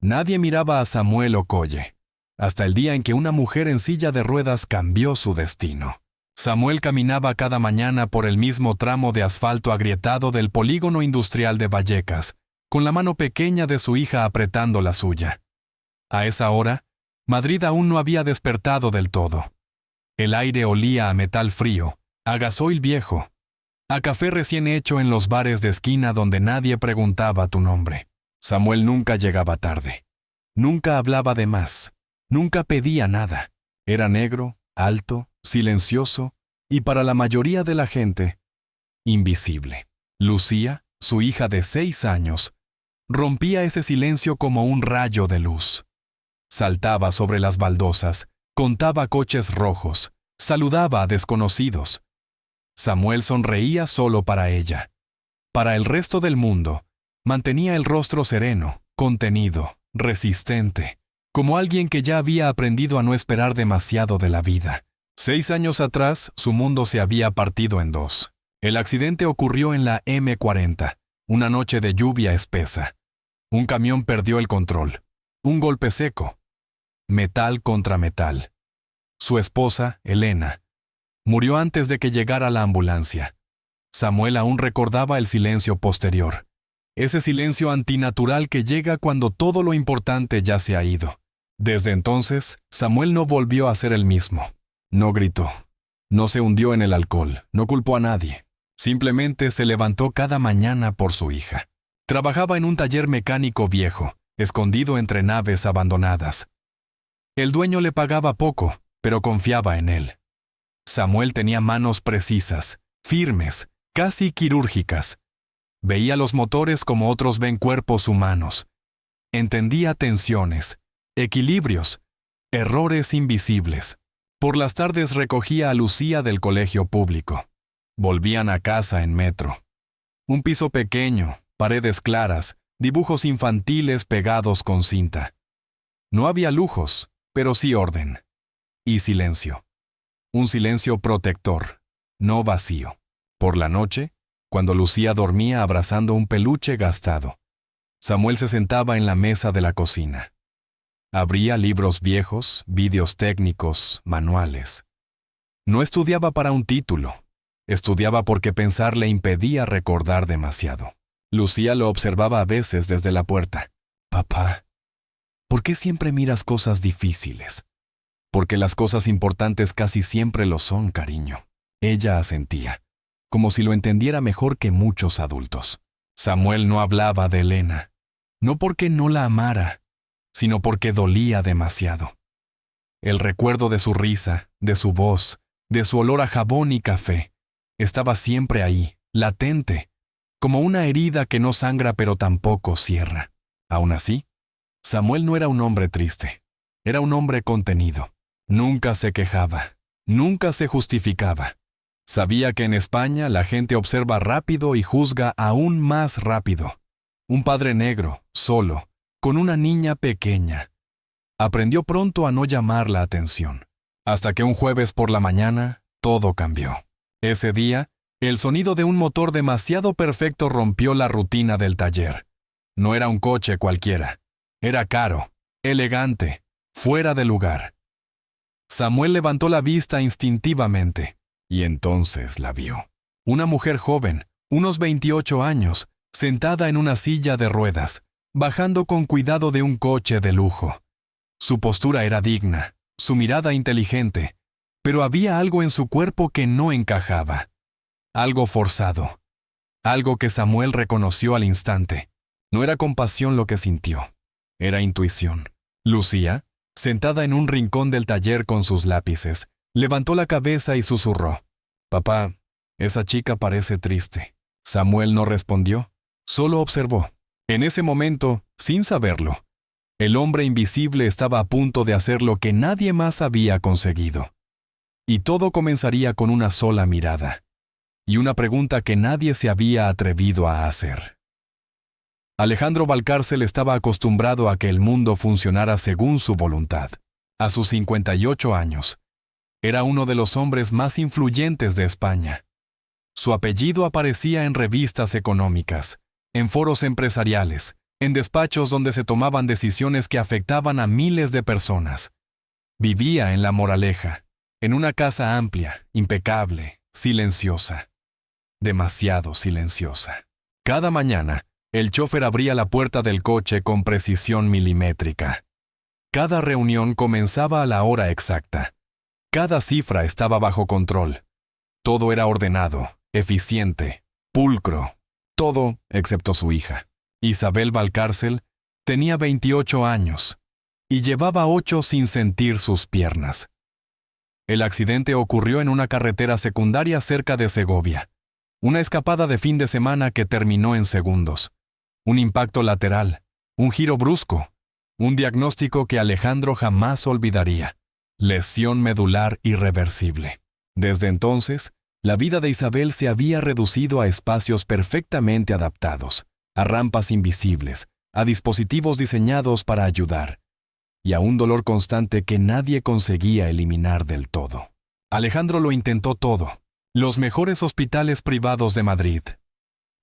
Nadie miraba a Samuel Okoye, hasta el día en que una mujer en silla de ruedas cambió su destino. Samuel caminaba cada mañana por el mismo tramo de asfalto agrietado del polígono industrial de Vallecas, con la mano pequeña de su hija apretando la suya. A esa hora, Madrid aún no había despertado del todo. El aire olía a metal frío, a gasoil viejo, a café recién hecho en los bares de esquina donde nadie preguntaba tu nombre. Samuel nunca llegaba tarde. Nunca hablaba de más. Nunca pedía nada. Era negro, alto, silencioso y para la mayoría de la gente, invisible. Lucía, su hija de 6 años, rompía ese silencio como un rayo de luz. Saltaba sobre las baldosas, contaba coches rojos, saludaba a desconocidos. Samuel sonreía solo para ella. Para el resto del mundo, mantenía el rostro sereno, contenido, resistente, como alguien que ya había aprendido a no esperar demasiado de la vida. 6 años atrás, su mundo se había partido en dos. El accidente ocurrió en la M40, una noche de lluvia espesa. Un camión perdió el control. Un golpe seco. Metal contra metal. Su esposa, Elena, murió antes de que llegara la ambulancia. Samuel aún recordaba el silencio posterior. Ese silencio antinatural que llega cuando todo lo importante ya se ha ido. Desde entonces, Samuel no volvió a ser el mismo. No gritó. No se hundió en el alcohol. No culpó a nadie. Simplemente se levantó cada mañana por su hija. Trabajaba en un taller mecánico viejo, escondido entre naves abandonadas. El dueño le pagaba poco, pero confiaba en él. Samuel tenía manos precisas, firmes, casi quirúrgicas. Veía los motores como otros ven cuerpos humanos. Entendía tensiones, equilibrios, errores invisibles. Por las tardes recogía a Lucía del colegio público. Volvían a casa en metro. Un piso pequeño, paredes claras, dibujos infantiles pegados con cinta. No había lujos, pero sí orden. Y silencio. Un silencio protector, no vacío. Por la noche, cuando Lucía dormía abrazando un peluche gastado, Samuel se sentaba en la mesa de la cocina. Abría libros viejos, vídeos técnicos, manuales. No estudiaba para un título. Estudiaba porque pensar le impedía recordar demasiado. Lucía lo observaba a veces desde la puerta. «Papá, ¿por qué siempre miras cosas difíciles?» «Porque las cosas importantes casi siempre lo son, cariño». Ella asentía, como si lo entendiera mejor que muchos adultos. Samuel no hablaba de Elena, no porque no la amara, sino porque dolía demasiado. El recuerdo de su risa, de su voz, de su olor a jabón y café, estaba siempre ahí, latente, como una herida que no sangra pero tampoco cierra. Aún así, Samuel no era un hombre triste, era un hombre contenido. Nunca se quejaba, nunca se justificaba. Sabía que en España la gente observa rápido y juzga aún más rápido. Un padre negro, solo, con una niña pequeña. Aprendió pronto a no llamar la atención. Hasta que un jueves por la mañana, todo cambió. Ese día, el sonido de un motor demasiado perfecto rompió la rutina del taller. No era un coche cualquiera. Era caro, elegante, fuera de lugar. Samuel levantó la vista instintivamente, y entonces la vio. Una mujer joven, unos 28 años, sentada en una silla de ruedas, bajando con cuidado de un coche de lujo. Su postura era digna, su mirada inteligente, pero había algo en su cuerpo que no encajaba. Algo forzado. Algo que Samuel reconoció al instante. No era compasión lo que sintió, era intuición. Lucía, sentada en un rincón del taller con sus lápices, levantó la cabeza y susurró: «Papá, esa chica parece triste». Samuel no respondió, solo observó. En ese momento, sin saberlo, el hombre invisible estaba a punto de hacer lo que nadie más había conseguido. Y todo comenzaría con una sola mirada, y una pregunta que nadie se había atrevido a hacer. Alejandro Valcárcel estaba acostumbrado a que el mundo funcionara según su voluntad. A sus 58 años, era uno de los hombres más influyentes de España. Su apellido aparecía en revistas económicas, en foros empresariales, en despachos donde se tomaban decisiones que afectaban a miles de personas. Vivía en La Moraleja, en una casa amplia, impecable, silenciosa. Demasiado silenciosa. Cada mañana, el chofer abría la puerta del coche con precisión milimétrica. Cada reunión comenzaba a la hora exacta. Cada cifra estaba bajo control. Todo era ordenado, eficiente, pulcro. Todo excepto su hija. Isabel Valcárcel tenía 28 años y llevaba 8 sin sentir sus piernas. El accidente ocurrió en una carretera secundaria cerca de Segovia. Una escapada de fin de semana que terminó en segundos. Un impacto lateral, un giro brusco, un diagnóstico que Alejandro jamás olvidaría. Lesión medular irreversible. Desde entonces, la vida de Isabel se había reducido a espacios perfectamente adaptados, a rampas invisibles, a dispositivos diseñados para ayudar, y a un dolor constante que nadie conseguía eliminar del todo. Alejandro lo intentó todo. Los mejores hospitales privados de Madrid,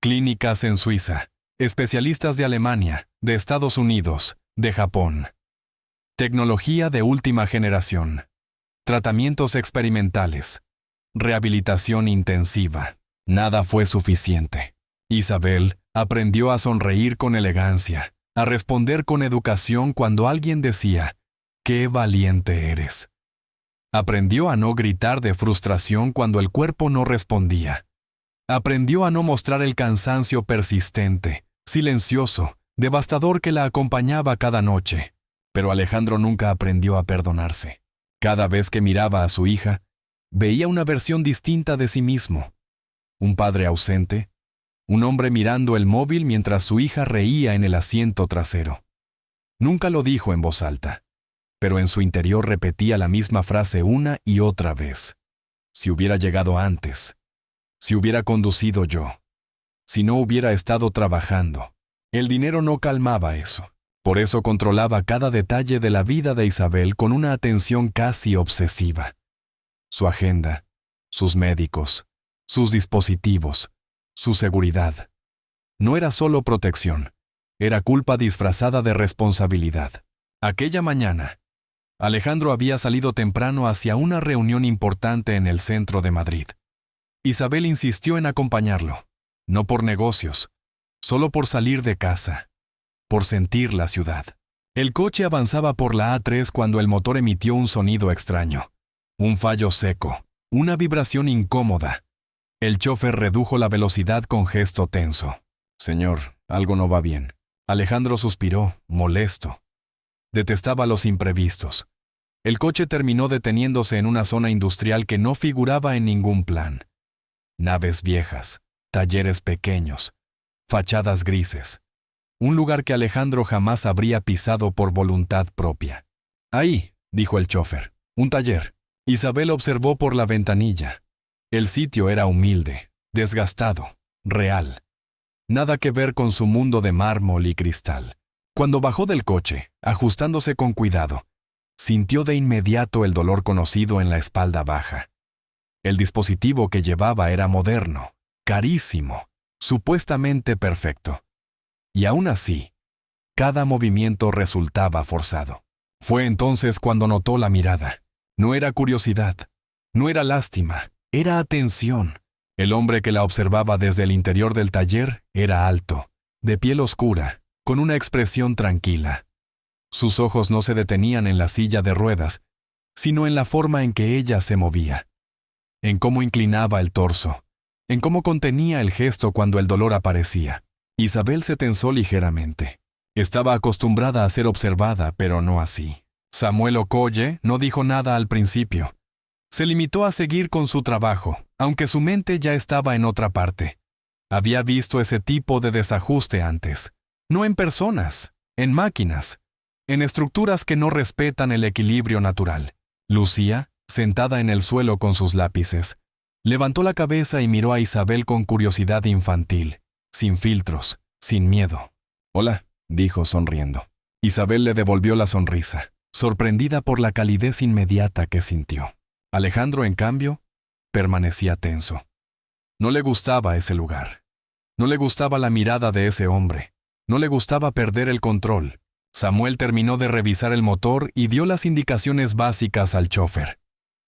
clínicas en Suiza, especialistas de Alemania, de Estados Unidos, de Japón. Tecnología de última generación. Tratamientos experimentales. Rehabilitación intensiva. Nada fue suficiente. Isabel aprendió a sonreír con elegancia, a responder con educación cuando alguien decía, «¡Qué valiente eres!». Aprendió a no gritar de frustración cuando el cuerpo no respondía. Aprendió a no mostrar el cansancio persistente, silencioso, devastador que la acompañaba cada noche. Pero Alejandro nunca aprendió a perdonarse. Cada vez que miraba a su hija, veía una versión distinta de sí mismo. Un padre ausente, un hombre mirando el móvil mientras su hija reía en el asiento trasero. Nunca lo dijo en voz alta, pero en su interior repetía la misma frase una y otra vez. Si hubiera llegado antes, si hubiera conducido yo, si no hubiera estado trabajando. El dinero no calmaba eso. Por eso controlaba cada detalle de la vida de Isabel con una atención casi obsesiva. Su agenda, sus médicos, sus dispositivos, su seguridad. No era solo protección, era culpa disfrazada de responsabilidad. Aquella mañana, Alejandro había salido temprano hacia una reunión importante en el centro de Madrid. Isabel insistió en acompañarlo, no por negocios, solo por salir de casa, por sentir la ciudad. El coche avanzaba por la A3 cuando el motor emitió un sonido extraño. Un fallo seco, una vibración incómoda. El chofer redujo la velocidad con gesto tenso. «Señor, algo no va bien». Alejandro suspiró, molesto. Detestaba los imprevistos. El coche terminó deteniéndose en una zona industrial que no figuraba en ningún plan. Naves viejas, talleres pequeños, fachadas grises. Un lugar que Alejandro jamás habría pisado por voluntad propia. «Ahí», dijo el chofer, «un taller». Isabel observó por la ventanilla. El sitio era humilde, desgastado, real. Nada que ver con su mundo de mármol y cristal. Cuando bajó del coche, ajustándose con cuidado, sintió de inmediato el dolor conocido en la espalda baja. El dispositivo que llevaba era moderno, carísimo, supuestamente perfecto. Y aún así, cada movimiento resultaba forzado. Fue entonces cuando notó la mirada. No era curiosidad, no era lástima, era atención. El hombre que la observaba desde el interior del taller era alto, de piel oscura, con una expresión tranquila. Sus ojos no se detenían en la silla de ruedas, sino en la forma en que ella se movía, en cómo inclinaba el torso, en cómo contenía el gesto cuando el dolor aparecía. Isabel se tensó ligeramente. Estaba acostumbrada a ser observada, pero no así. Samuel Okoye no dijo nada al principio. Se limitó a seguir con su trabajo, aunque su mente ya estaba en otra parte. Había visto ese tipo de desajuste antes. No en personas, en máquinas, en estructuras que no respetan el equilibrio natural. Lucía, sentada en el suelo con sus lápices, levantó la cabeza y miró a Isabel con curiosidad infantil, sin filtros, sin miedo. «Hola», dijo sonriendo. Isabel le devolvió la sonrisa, sorprendida por la calidez inmediata que sintió. Alejandro, en cambio, permanecía tenso. No le gustaba ese lugar. No le gustaba la mirada de ese hombre. No le gustaba perder el control. Samuel terminó de revisar el motor y dio las indicaciones básicas al chofer.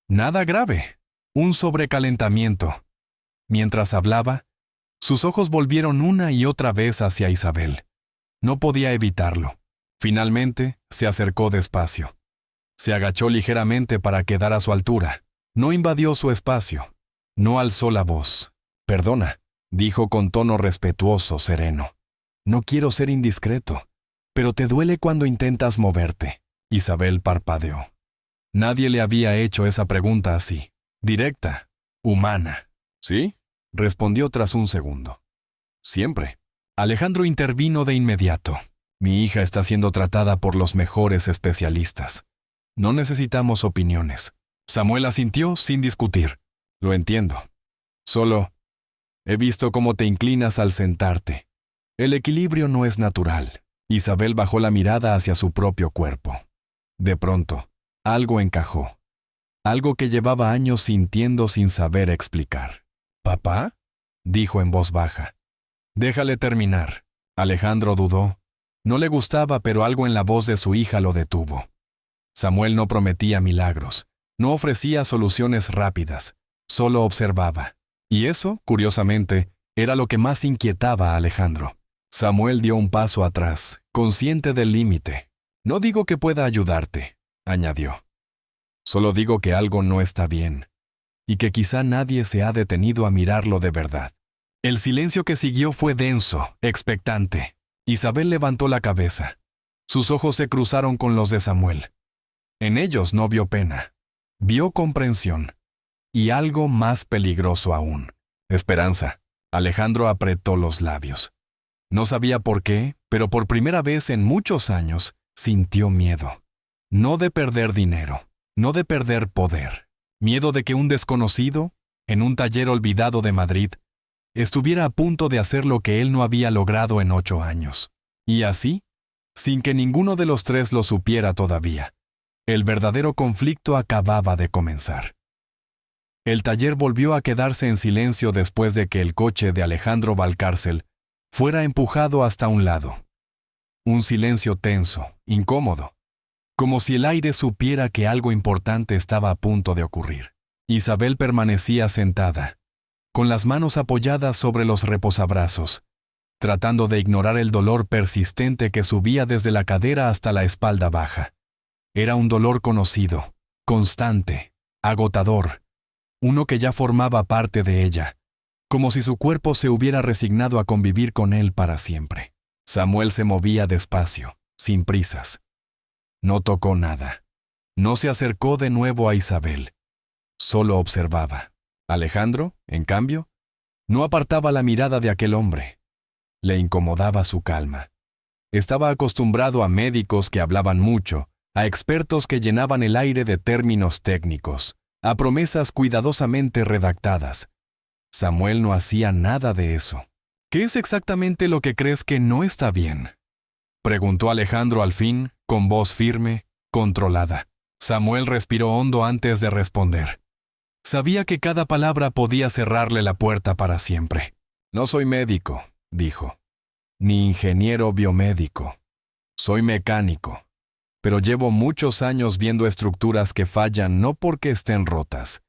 Nada grave, un sobrecalentamiento. Mientras hablaba, sus ojos volvieron una y otra vez hacia Isabel. No podía evitarlo. Finalmente, se acercó despacio. Se agachó ligeramente para quedar a su altura. No invadió su espacio. No alzó la voz. «Perdona», dijo con tono respetuoso, sereno. «No quiero ser indiscreto, pero te duele cuando intentas moverte». Isabel parpadeó. Nadie le había hecho esa pregunta así. Directa, humana. «¿Sí?», respondió tras un segundo. «Siempre». Alejandro intervino de inmediato. «Mi hija está siendo tratada por los mejores especialistas. No necesitamos opiniones». Samuel asintió sin discutir. «Lo entiendo. Solo he visto cómo te inclinas al sentarte. El equilibrio no es natural». Isabel bajó la mirada hacia su propio cuerpo. De pronto, algo encajó. Algo que llevaba años sintiendo sin saber explicar. «¿Papá?», dijo en voz baja. «Déjale terminar». Alejandro dudó. No le gustaba, pero algo en la voz de su hija lo detuvo. Samuel no prometía milagros, no ofrecía soluciones rápidas, solo observaba. Y eso, curiosamente, era lo que más inquietaba a Alejandro. Samuel dio un paso atrás, consciente del límite. «No digo que pueda ayudarte», añadió. «Solo digo que algo no está bien, y que quizá nadie se ha detenido a mirarlo de verdad». El silencio que siguió fue denso, expectante. Isabel levantó la cabeza. Sus ojos se cruzaron con los de Samuel. En ellos no vio pena, vio comprensión. Y algo más peligroso aún, esperanza. Alejandro apretó los labios. No sabía por qué, pero por primera vez en muchos años sintió miedo. No de perder dinero, no de perder poder. Miedo de que un desconocido, en un taller olvidado de Madrid, estuviera a punto de hacer lo que él no había logrado en 8 años. Y así, sin que ninguno de los tres lo supiera todavía, el verdadero conflicto acababa de comenzar. El taller volvió a quedarse en silencio después de que el coche de Alejandro Valcárcel fuera empujado hasta un lado. Un silencio tenso, incómodo, como si el aire supiera que algo importante estaba a punto de ocurrir. Isabel permanecía sentada, con las manos apoyadas sobre los reposabrazos, tratando de ignorar el dolor persistente que subía desde la cadera hasta la espalda baja. Era un dolor conocido, constante, agotador, uno que ya formaba parte de ella, como si su cuerpo se hubiera resignado a convivir con él para siempre. Samuel se movía despacio, sin prisas. No tocó nada. No se acercó de nuevo a Isabel. Solo observaba. Alejandro, en cambio, no apartaba la mirada de aquel hombre. Le incomodaba su calma. Estaba acostumbrado a médicos que hablaban mucho, a expertos que llenaban el aire de términos técnicos, a promesas cuidadosamente redactadas. Samuel no hacía nada de eso. «¿Qué es exactamente lo que crees que no está bien?», preguntó Alejandro al fin, con voz firme, controlada. Samuel respiró hondo antes de responder. Sabía que cada palabra podía cerrarle la puerta para siempre. «No soy médico», dijo, «ni ingeniero biomédico. Soy mecánico. Pero llevo muchos años viendo estructuras que fallan no porque estén rotas,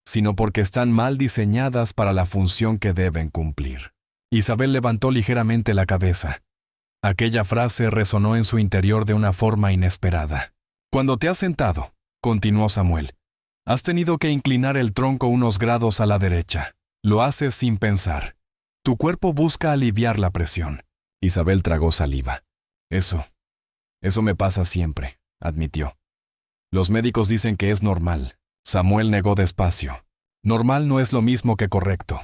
sino porque están mal diseñadas para la función que deben cumplir». Isabel levantó ligeramente la cabeza. Aquella frase resonó en su interior de una forma inesperada. «Cuando te has sentado», continuó Samuel, «has tenido que inclinar el tronco unos grados a la derecha. Lo haces sin pensar. Tu cuerpo busca aliviar la presión». Isabel tragó saliva. Eso me pasa siempre», admitió. «Los médicos dicen que es normal». Samuel negó despacio. «Normal no es lo mismo que correcto».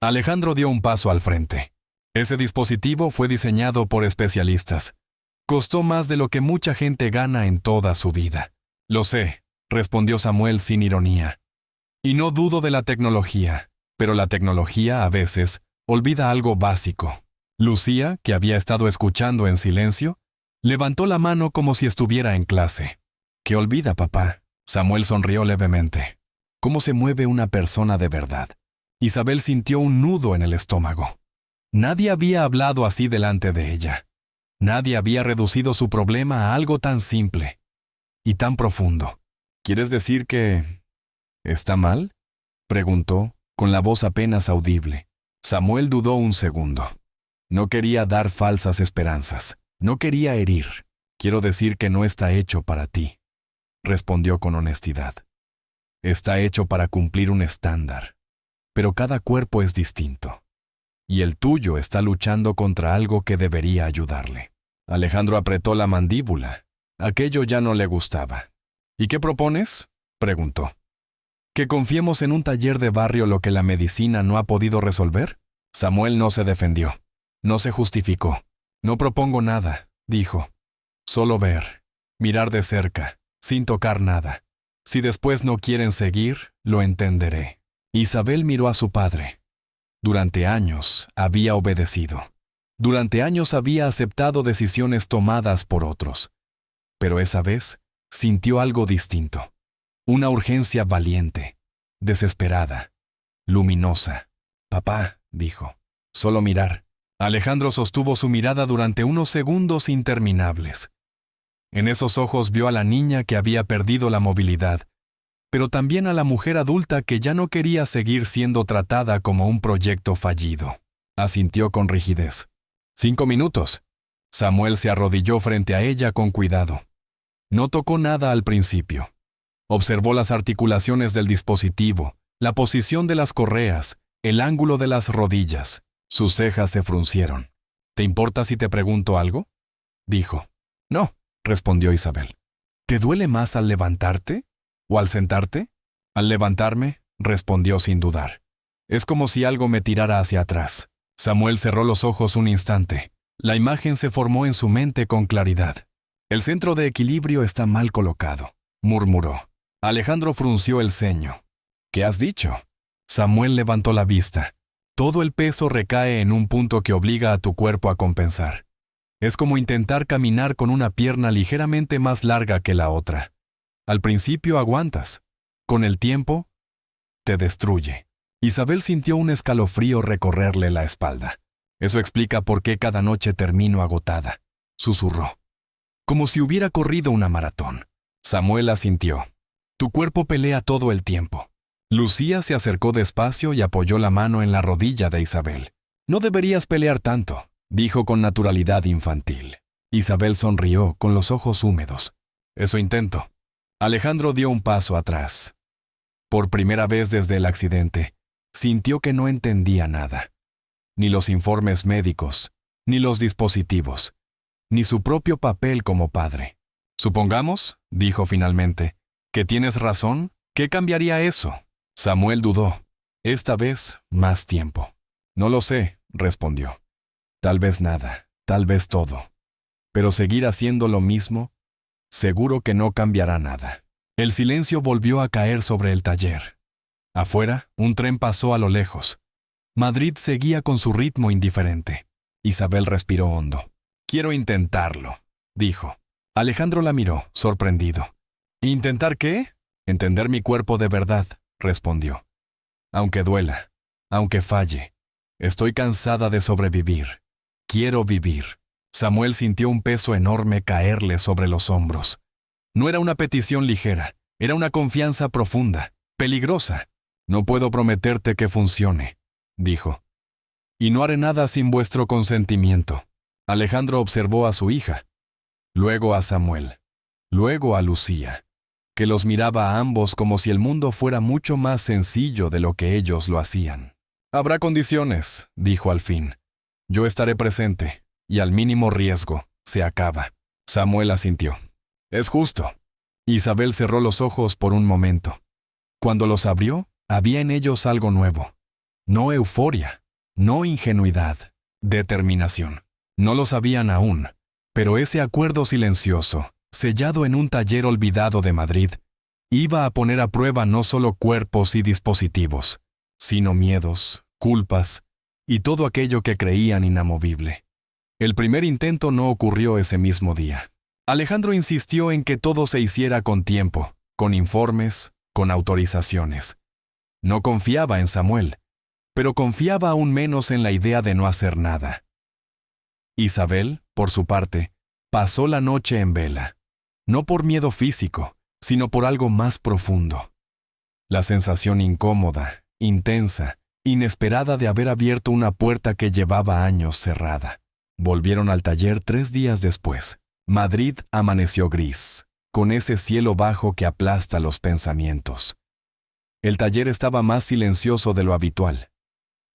Alejandro dio un paso al frente. «Ese dispositivo fue diseñado por especialistas. Costó más de lo que mucha gente gana en toda su vida». «Lo sé», respondió Samuel sin ironía. «Y no dudo de la tecnología, pero la tecnología, a veces, olvida algo básico». Lucía, que había estado escuchando en silencio, levantó la mano como si estuviera en clase. «¿Qué olvida, papá?». Samuel sonrió levemente. «¿Cómo se mueve una persona de verdad?». Isabel sintió un nudo en el estómago. Nadie había hablado así delante de ella. Nadie había reducido su problema a algo tan simple y tan profundo. ¿Quieres decir que está mal?, preguntó, con la voz apenas audible. Samuel dudó un segundo. No quería dar falsas esperanzas. No quería herir. Quiero decir que no está hecho para ti, respondió con honestidad. Está hecho para cumplir un estándar. Pero cada cuerpo es distinto. Y el tuyo está luchando contra algo que debería ayudarle. Alejandro apretó la mandíbula. Aquello ya no le gustaba. ¿Y qué propones?, preguntó. ¿Que confiemos en un taller de barrio lo que la medicina no ha podido resolver? Samuel no se defendió. No se justificó. No propongo nada, dijo. Solo ver, mirar de cerca, sin tocar nada. Si después no quieren seguir, lo entenderé. Isabel miró a su padre. Durante años había obedecido. Durante años había aceptado decisiones tomadas por otros. Pero esa vez sintió algo distinto. Una urgencia valiente, desesperada, luminosa. Papá, dijo, solo mirar. Alejandro sostuvo su mirada durante unos segundos interminables. En esos ojos vio a la niña que había perdido la movilidad, pero también a la mujer adulta que ya no quería seguir siendo tratada como un proyecto fallido. Asintió con rigidez. 5 minutos. Samuel se arrodilló frente a ella con cuidado. No tocó nada al principio. Observó las articulaciones del dispositivo, la posición de las correas, el ángulo de las rodillas. Sus cejas se fruncieron. ¿Te importa si te pregunto algo?, dijo. No, respondió Isabel. ¿Te duele más al levantarte o al sentarte? Al levantarme, respondió sin dudar. Es como si algo me tirara hacia atrás. Samuel cerró los ojos un instante. La imagen se formó en su mente con claridad. El centro de equilibrio está mal colocado, murmuró. Alejandro frunció el ceño. ¿Qué has dicho? Samuel levantó la vista. Todo el peso recae en un punto que obliga a tu cuerpo a compensar. Es como intentar caminar con una pierna ligeramente más larga que la otra. Al principio aguantas. Con el tiempo, te destruye. Isabel sintió un escalofrío recorrerle la espalda. Eso explica por qué cada noche termino agotada, susurró. Como si hubiera corrido una maratón. Samuel asintió. Tu cuerpo pelea todo el tiempo. Lucía se acercó despacio y apoyó la mano en la rodilla de Isabel. No deberías pelear tanto, dijo con naturalidad infantil. Isabel sonrió con los ojos húmedos. Eso intento. Alejandro dio un paso atrás. Por primera vez desde el accidente, sintió que no entendía nada. Ni los informes médicos, ni los dispositivos, ni su propio papel como padre. Supongamos, dijo finalmente, que tienes razón, ¿qué cambiaría eso? Samuel dudó. Esta vez, más tiempo. No lo sé, respondió. Tal vez nada, tal vez todo. Pero seguir haciendo lo mismo, seguro que no cambiará nada. El silencio volvió a caer sobre el taller. Afuera, un tren pasó a lo lejos. Madrid seguía con su ritmo indiferente. Isabel respiró hondo. Quiero intentarlo, dijo. Alejandro la miró, sorprendido. ¿Intentar qué? Entender mi cuerpo de verdad, respondió. Aunque duela, aunque falle, estoy cansada de sobrevivir. Quiero vivir. Samuel sintió un peso enorme caerle sobre los hombros. No era una petición ligera, era una confianza profunda, peligrosa. No puedo prometerte que funcione, dijo. Y no haré nada sin vuestro consentimiento. Alejandro observó a su hija, luego a Samuel, luego a Lucía, que los miraba a ambos como si el mundo fuera mucho más sencillo de lo que ellos lo hacían. Habrá condiciones, dijo al fin. Yo estaré presente, y al mínimo riesgo, se acaba. Samuel asintió. Es justo. Isabel cerró los ojos por un momento. Cuando los abrió, había en ellos algo nuevo. No euforia, no ingenuidad, determinación. No lo sabían aún, pero ese acuerdo silencioso, sellado en un taller olvidado de Madrid, iba a poner a prueba no solo cuerpos y dispositivos, sino miedos, culpas y todo aquello que creían inamovible. El primer intento no ocurrió ese mismo día. Alejandro insistió en que todo se hiciera con tiempo, con informes, con autorizaciones. No confiaba en Samuel, pero confiaba aún menos en la idea de no hacer nada. Isabel, por su parte, pasó la noche en vela, no por miedo físico, sino por algo más profundo. La sensación incómoda, intensa, inesperada de haber abierto una puerta que llevaba años cerrada. Volvieron al taller 3 días después. Madrid amaneció gris, con ese cielo bajo que aplasta los pensamientos. El taller estaba más silencioso de lo habitual.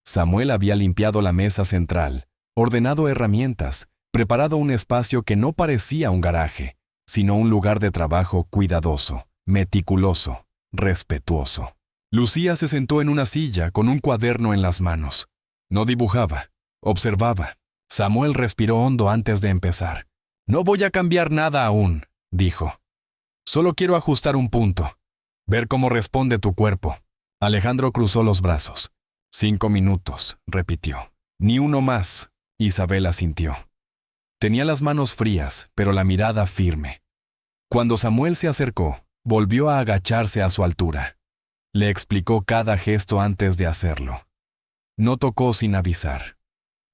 Samuel había limpiado la mesa central, ordenado herramientas, preparado un espacio que no parecía un garaje, sino un lugar de trabajo cuidadoso, meticuloso, respetuoso. Lucía se sentó en una silla con un cuaderno en las manos. No dibujaba, observaba. Samuel respiró hondo antes de empezar. «No voy a cambiar nada aún», dijo. «Solo quiero ajustar un punto. Ver cómo responde tu cuerpo». Alejandro cruzó los brazos. 5 minutos, repitió. «Ni uno más», Isabel asintió. Tenía las manos frías, pero la mirada firme. Cuando Samuel se acercó, volvió a agacharse a su altura. Le explicó cada gesto antes de hacerlo. No tocó sin avisar.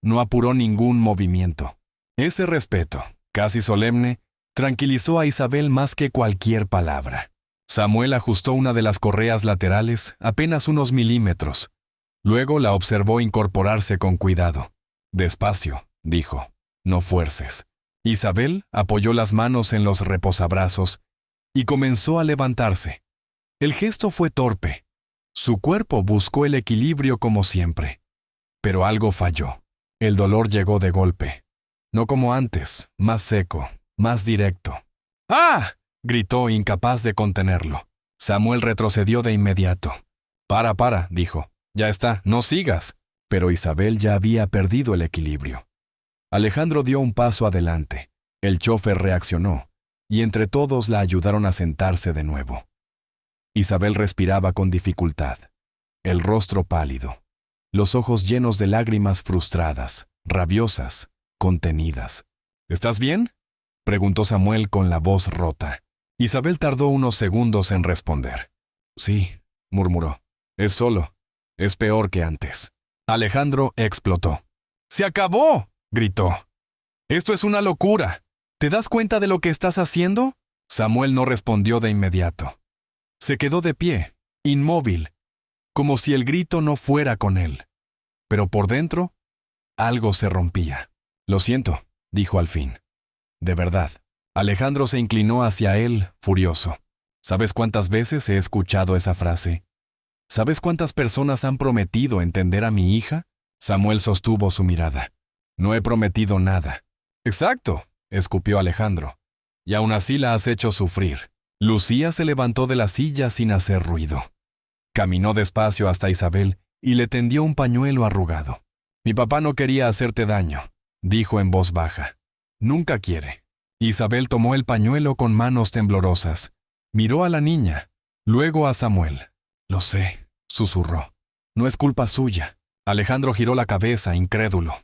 No apuró ningún movimiento. Ese respeto, casi solemne, tranquilizó a Isabel más que cualquier palabra. Samuel ajustó una de las correas laterales apenas unos milímetros. Luego la observó incorporarse con cuidado. «Despacio», dijo, «no fuerces». Isabel apoyó las manos en los reposabrazos y comenzó a levantarse. El gesto fue torpe. Su cuerpo buscó el equilibrio como siempre. Pero algo falló. El dolor llegó de golpe. No como antes, más seco, más directo. «¡Ah!», gritó, incapaz de contenerlo. Samuel retrocedió de inmediato. Para», dijo. «Ya está, no sigas». Pero Isabel ya había perdido el equilibrio. Alejandro dio un paso adelante. El chofer reaccionó, y entre todos la ayudaron a sentarse de nuevo. Isabel respiraba con dificultad, el rostro pálido, los ojos llenos de lágrimas frustradas, rabiosas, contenidas. «¿Estás bien?», preguntó Samuel con la voz rota. Isabel tardó unos segundos en responder. «Sí», murmuró. «Es es peor que antes». Alejandro explotó. «¡Se acabó!», gritó. «Esto es una locura. ¿Te das cuenta de lo que estás haciendo?». Samuel no respondió de inmediato. Se quedó de pie, inmóvil, como si el grito no fuera con él. Pero por dentro, algo se rompía. «Lo siento», dijo al fin. «De verdad». Alejandro se inclinó hacia él, furioso. «¿Sabes cuántas veces he escuchado esa frase? ¿Sabes cuántas personas han prometido entender a mi hija?». Samuel sostuvo su mirada. «No he prometido nada». «Exacto», escupió Alejandro. «Y aún así la has hecho sufrir». Lucía se levantó de la silla sin hacer ruido. Caminó despacio hasta Isabel y le tendió un pañuelo arrugado. «Mi papá no quería hacerte daño», dijo en voz baja. «Nunca quiere». Isabel tomó el pañuelo con manos temblorosas. Miró a la niña, luego a Samuel. «Lo sé», susurró. «No es culpa suya». Alejandro giró la cabeza, incrédulo.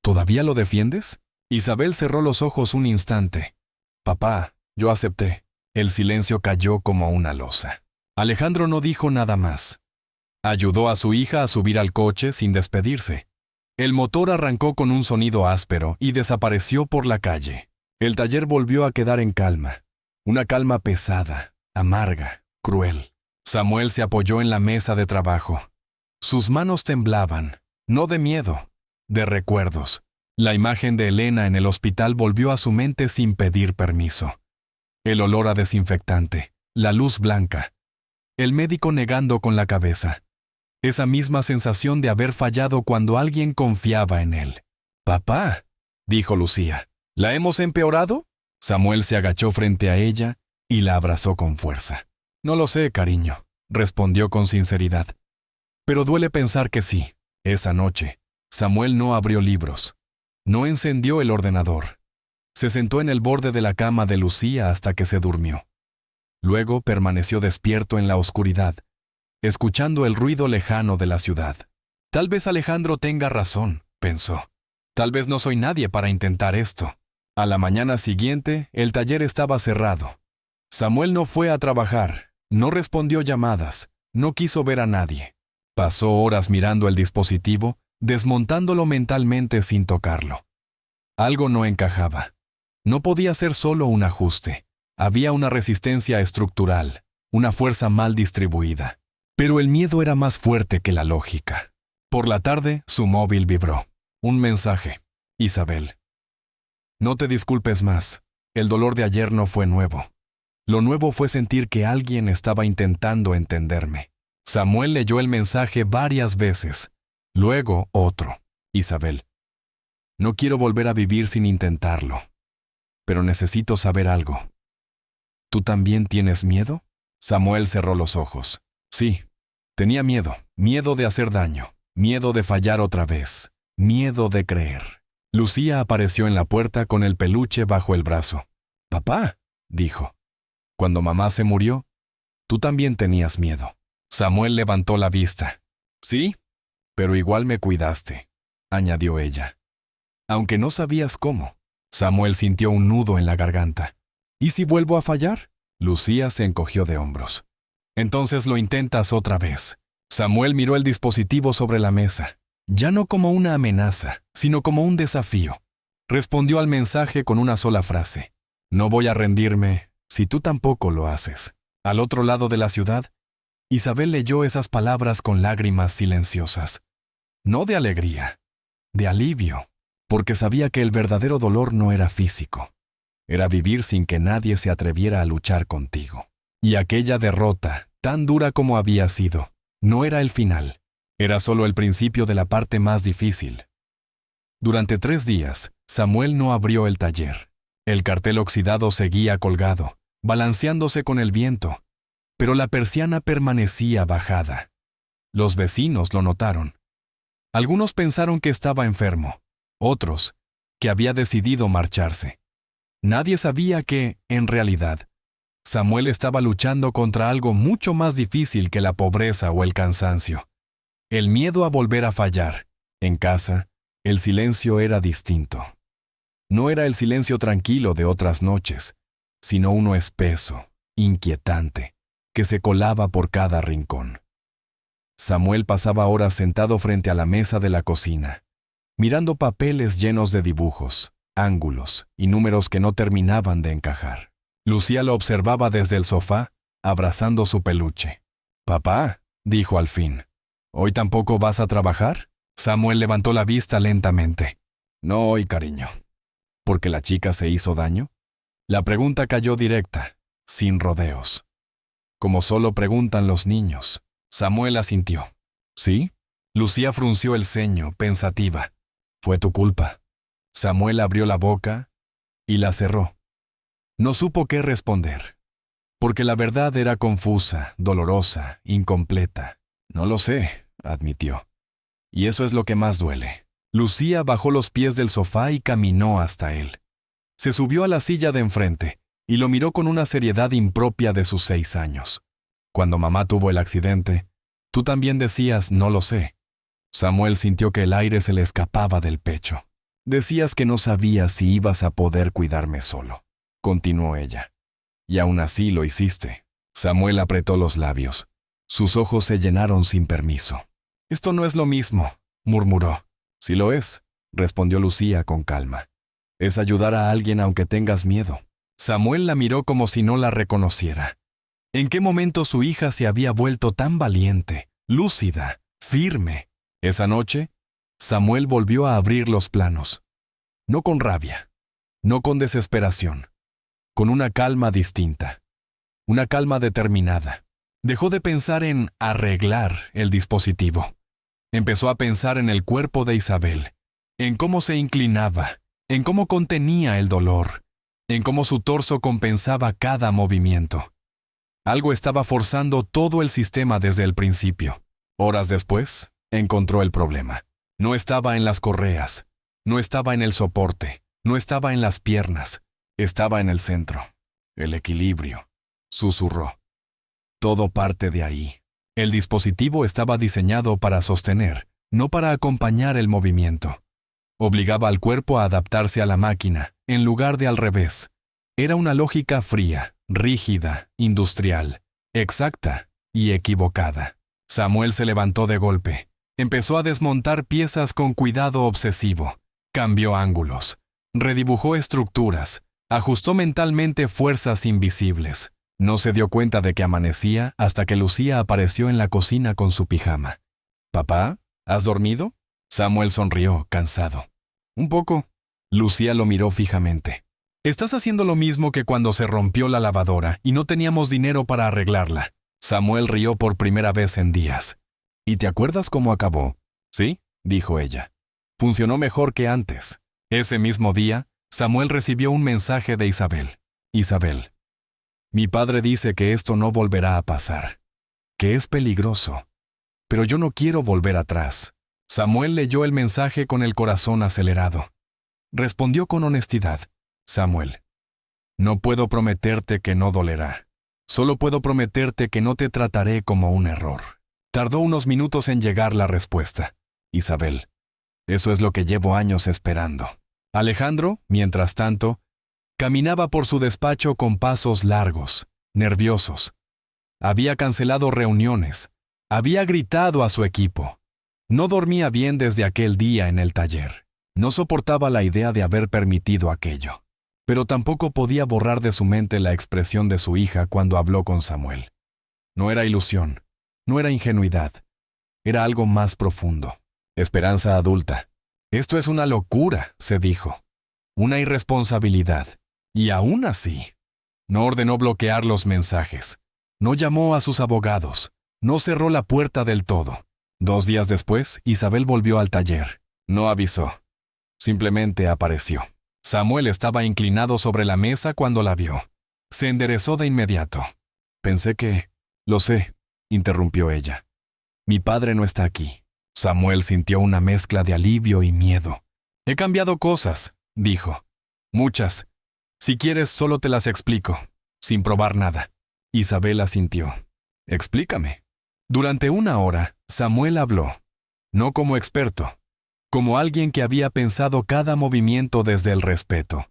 «¿Todavía lo defiendes?». Isabel cerró los ojos un instante. «Papá, yo acepté». El silencio cayó como una losa. Alejandro no dijo nada más. Ayudó a su hija a subir al coche sin despedirse. El motor arrancó con un sonido áspero y desapareció por la calle. El taller volvió a quedar en calma. Una calma pesada, amarga, cruel. Samuel se apoyó en la mesa de trabajo. Sus manos temblaban, no de miedo, de recuerdos. La imagen de Elena en el hospital volvió a su mente sin pedir permiso. El olor a desinfectante, la luz blanca. El médico negando con la cabeza. Esa misma sensación de haber fallado cuando alguien confiaba en él. «Papá», dijo Lucía, «¿la hemos empeorado?». Samuel se agachó frente a ella y la abrazó con fuerza. «No lo sé, cariño», respondió con sinceridad. «Pero duele pensar que sí». Esa noche, Samuel no abrió libros. No encendió el ordenador. Se sentó en el borde de la cama de Lucía hasta que se durmió. Luego permaneció despierto en la oscuridad, escuchando el ruido lejano de la ciudad. «Tal vez Alejandro tenga razón», pensó. «Tal vez no soy nadie para intentar esto». A la mañana siguiente, el taller estaba cerrado. Samuel no fue a trabajar, no respondió llamadas, no quiso ver a nadie. Pasó horas mirando el dispositivo, desmontándolo mentalmente sin tocarlo. Algo no encajaba. No podía ser solo un ajuste. Había una resistencia estructural, una fuerza mal distribuida. Pero el miedo era más fuerte que la lógica. Por la tarde, su móvil vibró. Un mensaje. Isabel. No te disculpes más. El dolor de ayer no fue nuevo. Lo nuevo fue sentir que alguien estaba intentando entenderme. Samuel leyó el mensaje varias veces. Luego otro. Isabel. No quiero volver a vivir sin intentarlo. Pero necesito saber algo. ¿Tú también tienes miedo? Samuel cerró los ojos. Sí, tenía miedo. Miedo de hacer daño. Miedo de fallar otra vez. Miedo de creer. Lucía apareció en la puerta con el peluche bajo el brazo. «Papá», dijo. «Cuando mamá se murió, tú también tenías miedo». Samuel levantó la vista. «Sí, pero igual me cuidaste», añadió ella. Aunque no sabías cómo. Samuel sintió un nudo en la garganta. «¿Y si vuelvo a fallar?» Lucía se encogió de hombros. «Entonces lo intentas otra vez». Samuel miró el dispositivo sobre la mesa. Ya no como una amenaza, sino como un desafío. Respondió al mensaje con una sola frase. «No voy a rendirme si tú tampoco lo haces». Al otro lado de la ciudad, Isabel leyó esas palabras con lágrimas silenciosas. No de alegría, de alivio, porque sabía que el verdadero dolor no era físico. Era vivir sin que nadie se atreviera a luchar contigo. Y aquella derrota, tan dura como había sido, no era el final. Era solo el principio de la parte más difícil. Durante 3 días, Samuel no abrió el taller. El cartel oxidado seguía colgado, balanceándose con el viento, pero la persiana permanecía bajada. Los vecinos lo notaron. Algunos pensaron que estaba enfermo, otros, que había decidido marcharse. Nadie sabía que, en realidad, Samuel estaba luchando contra algo mucho más difícil que la pobreza o el cansancio. El miedo a volver a fallar. En casa, el silencio era distinto. No era el silencio tranquilo de otras noches, sino uno espeso, inquietante, que se colaba por cada rincón. Samuel pasaba horas sentado frente a la mesa de la cocina, mirando papeles llenos de dibujos, ángulos y números que no terminaban de encajar. Lucía lo observaba desde el sofá, abrazando su peluche. «Papá», dijo al fin, «¿hoy tampoco vas a trabajar?» Samuel levantó la vista lentamente. «No hoy, cariño». ¿Porque la chica se hizo daño? La pregunta cayó directa, sin rodeos. Como solo preguntan los niños. Samuel asintió. ¿Sí? Lucía frunció el ceño, pensativa. «Fue tu culpa». Samuel abrió la boca y la cerró. No supo qué responder, porque la verdad era confusa, dolorosa, incompleta. «No lo sé», admitió. «Y eso es lo que más duele». Lucía bajó los pies del sofá y caminó hasta él. Se subió a la silla de enfrente y lo miró con una seriedad impropia de sus 6 años. «Cuando mamá tuvo el accidente, tú también decías, no lo sé». Samuel sintió que el aire se le escapaba del pecho. «Decías que no sabías si ibas a poder cuidarme solo», continuó ella. «Y aún así lo hiciste». Samuel apretó los labios. Sus ojos se llenaron sin permiso. «Esto no es lo mismo», murmuró. «Sí lo es», respondió Lucía con calma. «Es ayudar a alguien aunque tengas miedo». Samuel la miró como si no la reconociera. ¿En qué momento su hija se había vuelto tan valiente, lúcida, firme? Esa noche, Samuel volvió a abrir los planos. No con rabia, no con desesperación, con una calma distinta, una calma determinada. Dejó de pensar en arreglar el dispositivo. Empezó a pensar en el cuerpo de Isabel, en cómo se inclinaba, en cómo contenía el dolor, en cómo su torso compensaba cada movimiento. Algo estaba forzando todo el sistema desde el principio. Horas después, encontró el problema. No estaba en las correas, no estaba en el soporte, no estaba en las piernas, estaba en el centro. El equilibrio, susurró. Todo parte de ahí. El dispositivo estaba diseñado para sostener, no para acompañar el movimiento. Obligaba al cuerpo a adaptarse a la máquina, en lugar de al revés. Era una lógica fría, rígida, industrial, exacta y equivocada. Samuel se levantó de golpe. Empezó a desmontar piezas con cuidado obsesivo. Cambió ángulos. Redibujó estructuras, ajustó mentalmente fuerzas invisibles. No se dio cuenta de que amanecía hasta que Lucía apareció en la cocina con su pijama. «¿Papá? ¿Has dormido?» Samuel sonrió, cansado. «Un poco». Lucía lo miró fijamente. «Estás haciendo lo mismo que cuando se rompió la lavadora y no teníamos dinero para arreglarla». Samuel rió por primera vez en días. «¿Y te acuerdas cómo acabó?» «Sí», dijo ella. «Funcionó mejor que antes». Ese mismo día, Samuel recibió un mensaje de Isabel. «Isabel, mi padre dice que esto no volverá a pasar, que es peligroso, pero yo no quiero volver atrás». Samuel leyó el mensaje con el corazón acelerado. Respondió con honestidad: «Samuel, no puedo prometerte que no dolerá. Solo puedo prometerte que no te trataré como un error». Tardó unos minutos en llegar la respuesta. «Isabel, eso es lo que llevo años esperando». Alejandro, mientras tanto, caminaba por su despacho con pasos largos, nerviosos. Había cancelado reuniones, había gritado a su equipo. No dormía bien desde aquel día en el taller. No soportaba la idea de haber permitido aquello. Pero tampoco podía borrar de su mente la expresión de su hija cuando habló con Samuel. No era ilusión, no era ingenuidad, era algo más profundo. Esperanza adulta. «Esto es una locura», se dijo. «Una irresponsabilidad». Y aún así, no ordenó bloquear los mensajes. No llamó a sus abogados. No cerró la puerta del todo. 2 días después, Isabel volvió al taller. No avisó. Simplemente apareció. Samuel estaba inclinado sobre la mesa cuando la vio. Se enderezó de inmediato. «Pensé que...» «Lo sé», interrumpió ella. «Mi padre no está aquí». Samuel sintió una mezcla de alivio y miedo. «He cambiado cosas», dijo. «Muchas. Si quieres, solo te las explico, sin probar nada». Isabel asintió. «Explícame». Durante 1 hora, Samuel habló, no como experto, como alguien que había pensado cada movimiento desde el respeto.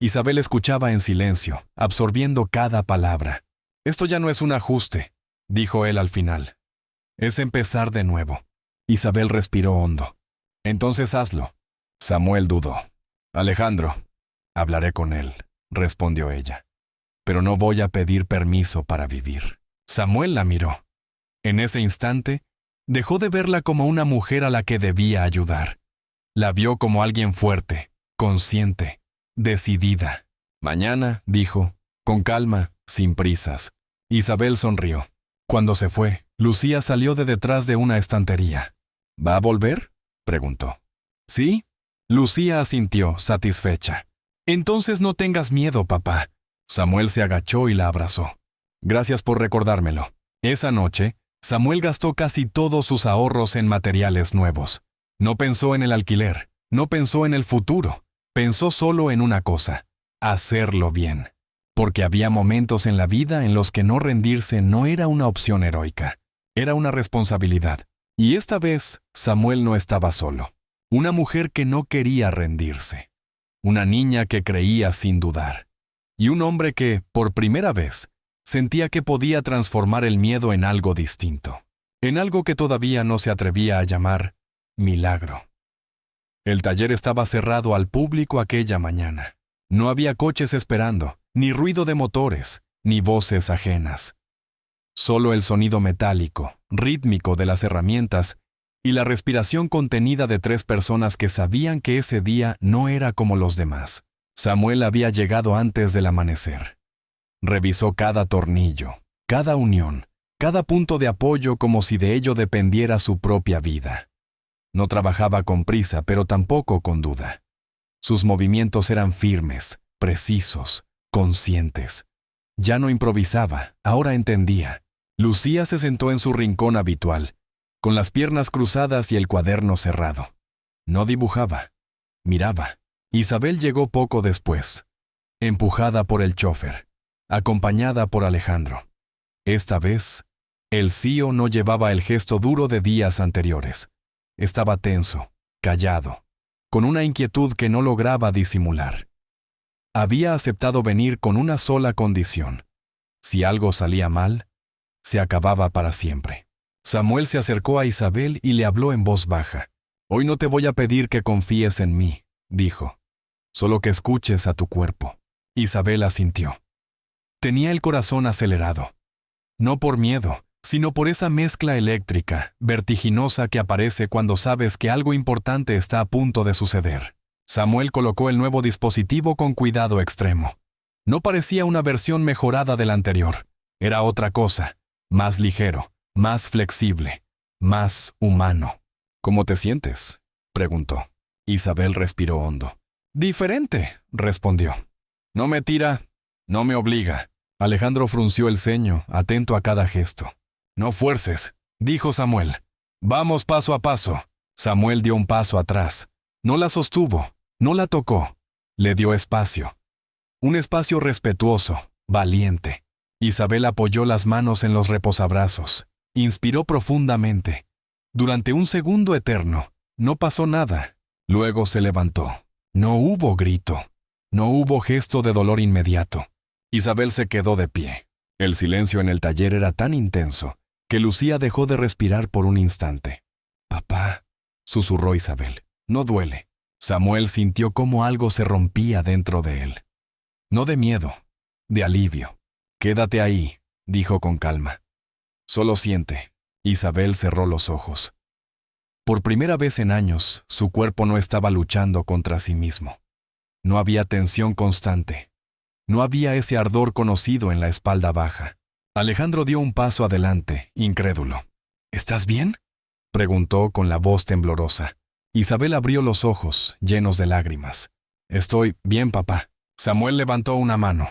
Isabel escuchaba en silencio, absorbiendo cada palabra. «Esto ya no es un ajuste», dijo él al final. «Es empezar de nuevo». Isabel respiró hondo. «Entonces hazlo». Samuel dudó. «Alejandro, hablaré con él», respondió ella. «Pero no voy a pedir permiso para vivir». Samuel la miró. En ese instante, dejó de verla como una mujer a la que debía ayudar. La vio como alguien fuerte, consciente, decidida. «Mañana», dijo, con calma, sin prisas. Isabel sonrió. Cuando se fue, Lucía salió de detrás de una estantería. «¿Va a volver?», preguntó. «Sí». Lucía asintió, satisfecha. «Entonces no tengas miedo, papá». Samuel se agachó y la abrazó. «Gracias por recordármelo». Esa noche, Samuel gastó casi todos sus ahorros en materiales nuevos. No pensó en el alquiler, no pensó en el futuro, pensó solo en una cosa: hacerlo bien. Porque había momentos en la vida en los que no rendirse no era una opción heroica, era una responsabilidad. Y esta vez, Samuel no estaba solo. Una mujer que no quería rendirse. Una niña que creía sin dudar. Y un hombre que, por primera vez, sentía que podía transformar el miedo en algo distinto. En algo que todavía no se atrevía a llamar milagro. El taller estaba cerrado al público aquella mañana. No había coches esperando, ni ruido de motores, ni voces ajenas. Solo el sonido metálico, rítmico de las herramientas y la respiración contenida de 3 personas que sabían que ese día no era como los demás. Samuel había llegado antes del amanecer. Revisó cada tornillo, cada unión, cada punto de apoyo como si de ello dependiera su propia vida. No trabajaba con prisa, pero tampoco con duda. Sus movimientos eran firmes, precisos, conscientes. Ya no improvisaba, ahora entendía. Lucía se sentó en su rincón habitual, con las piernas cruzadas y el cuaderno cerrado. No dibujaba, miraba. Isabel llegó poco después, empujada por el chófer, acompañada por Alejandro. Esta vez, el CEO no llevaba el gesto duro de días anteriores. Estaba tenso, callado, con una inquietud que no lograba disimular. Había aceptado venir con una sola condición. Si algo salía mal, se acababa para siempre. Samuel se acercó a Isabel y le habló en voz baja. «Hoy no te voy a pedir que confíes en mí», dijo. Solo que escuches a tu cuerpo. Isabel asintió. Tenía el corazón acelerado. No por miedo, sino por esa mezcla eléctrica, vertiginosa que aparece cuando sabes que algo importante está a punto de suceder. Samuel colocó el nuevo dispositivo con cuidado extremo. No parecía una versión mejorada del anterior. Era otra cosa, más ligero, más flexible, más humano. ¿Cómo te sientes?, preguntó. Isabel respiró hondo. Diferente, respondió. No me tira, no me obliga. Alejandro frunció el ceño, atento a cada gesto. No fuerces, dijo Samuel. Vamos paso a paso. Samuel dio un paso atrás. No la sostuvo, no la tocó. Le dio espacio. Un espacio respetuoso, valiente. Isabel apoyó las manos en los reposabrazos. Inspiró profundamente. Durante un segundo eterno, no pasó nada. Luego se levantó. No hubo grito. No hubo gesto de dolor inmediato. Isabel se quedó de pie. El silencio en el taller era tan intenso que Lucía dejó de respirar por un instante. «Papá», susurró Isabel, «no duele». Samuel sintió cómo algo se rompía dentro de él. No de miedo, de alivio. «Quédate ahí», dijo con calma. «Solo siente». Isabel cerró los ojos. Por primera vez en años, su cuerpo no estaba luchando contra sí mismo. No había tensión constante. No había ese ardor conocido en la espalda baja. Alejandro dio un paso adelante, incrédulo. «¿Estás bien?», preguntó con la voz temblorosa. Isabel abrió los ojos, llenos de lágrimas. «Estoy bien, papá». Samuel levantó una mano.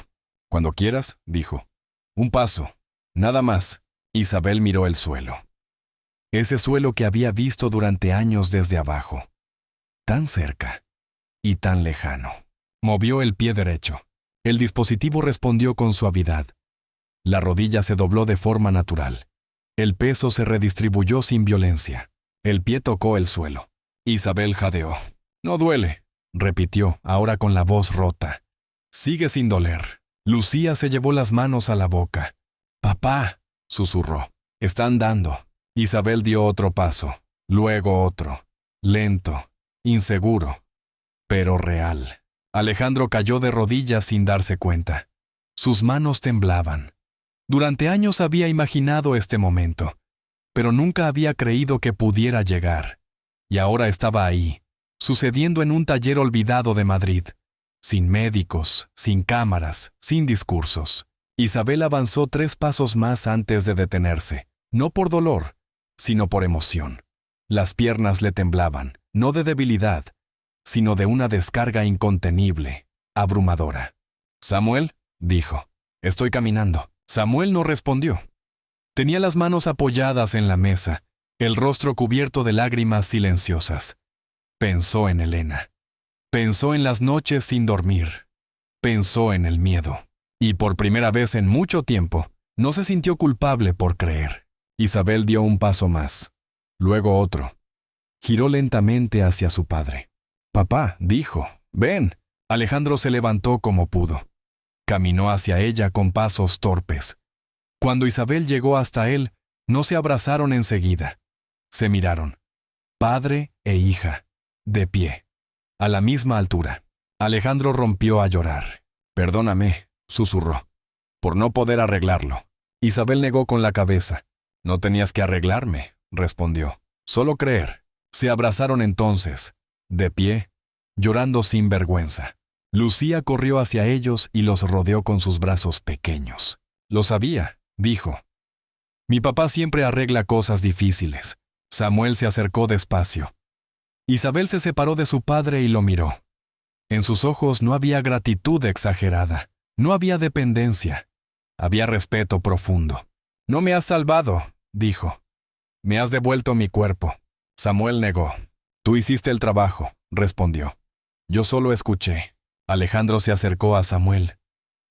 «Cuando quieras», dijo. «Un paso. Nada más». Isabel miró el suelo. Ese suelo que había visto durante años desde abajo. Tan cerca y tan lejano. Movió el pie derecho. El dispositivo respondió con suavidad. La rodilla se dobló de forma natural. El peso se redistribuyó sin violencia. El pie tocó el suelo. Isabel jadeó. «No duele», repitió, ahora con la voz rota. «Sigue sin doler». Lucía se llevó las manos a la boca. «Papá», susurró. «Están dando». Isabel dio otro paso, luego otro. Lento, inseguro, pero real. Alejandro cayó de rodillas sin darse cuenta. Sus manos temblaban. Durante años había imaginado este momento, pero nunca había creído que pudiera llegar. Y ahora estaba ahí, sucediendo en un taller olvidado de Madrid. Sin médicos, sin cámaras, sin discursos. Isabel avanzó 3 pasos más antes de detenerse, no por dolor, sino por emoción. Las piernas le temblaban, no de debilidad, sino de una descarga incontenible, abrumadora. «Samuel», dijo, «estoy caminando». Samuel no respondió. Tenía las manos apoyadas en la mesa, el rostro cubierto de lágrimas silenciosas. Pensó en Elena. Pensó en las noches sin dormir. Pensó en el miedo. Y por primera vez en mucho tiempo, no se sintió culpable por creer. Isabel dio un paso más, luego otro. Giró lentamente hacia su padre. «Papá», dijo, «ven». Alejandro se levantó como pudo. Caminó hacia ella con pasos torpes. Cuando Isabel llegó hasta él, no se abrazaron enseguida. Se miraron. Padre e hija, de pie, a la misma altura. Alejandro rompió a llorar. «Perdóname», susurró, «por no poder arreglarlo». Isabel negó con la cabeza. «No tenías que arreglarme», respondió. «Solo creer». Se abrazaron entonces, de pie, llorando sin vergüenza. Lucía corrió hacia ellos y los rodeó con sus brazos pequeños. «Lo sabía», dijo. «Mi papá siempre arregla cosas difíciles». Samuel se acercó despacio. Isabel se separó de su padre y lo miró. En sus ojos no había gratitud exagerada, no había dependencia, había respeto profundo. «No me has salvado», dijo. «Me has devuelto mi cuerpo». Samuel negó. «Tú hiciste el trabajo», respondió. «Yo solo escuché». Alejandro se acercó a Samuel.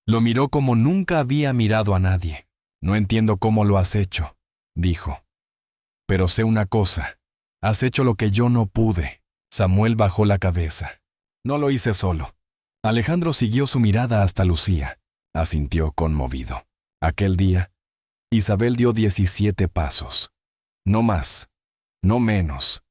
Lo miró como nunca había mirado a nadie. «No entiendo cómo lo has hecho», dijo. «Pero sé una cosa. Has hecho lo que yo no pude». Samuel bajó la cabeza. «No lo hice solo». Alejandro siguió su mirada hasta Lucía. Asintió conmovido. Aquel día, Isabel dio 17 pasos. No más, no menos.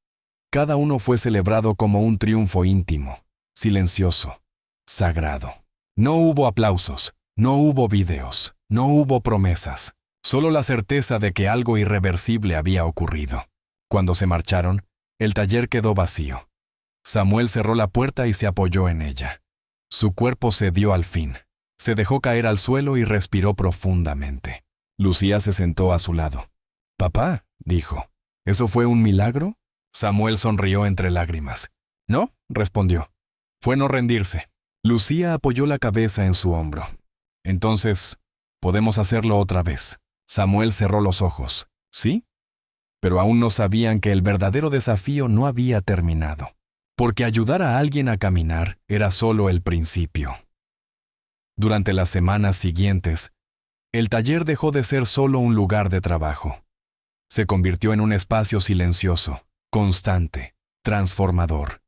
Cada uno fue celebrado como un triunfo íntimo, silencioso, sagrado. No hubo aplausos, no hubo videos, no hubo promesas, solo la certeza de que algo irreversible había ocurrido. Cuando se marcharon, el taller quedó vacío. Samuel cerró la puerta y se apoyó en ella. Su cuerpo cedió al fin. Se dejó caer al suelo y respiró profundamente. Lucía se sentó a su lado. «Papá», dijo, «¿eso fue un milagro?» Samuel sonrió entre lágrimas. «No», respondió. «Fue no rendirse». Lucía apoyó la cabeza en su hombro. «Entonces, podemos hacerlo otra vez». Samuel cerró los ojos. «¿Sí?» Pero aún no sabían que el verdadero desafío no había terminado, porque ayudar a alguien a caminar era solo el principio. Durante las semanas siguientes, el taller dejó de ser solo un lugar de trabajo. Se convirtió en un espacio silencioso, constante, transformador.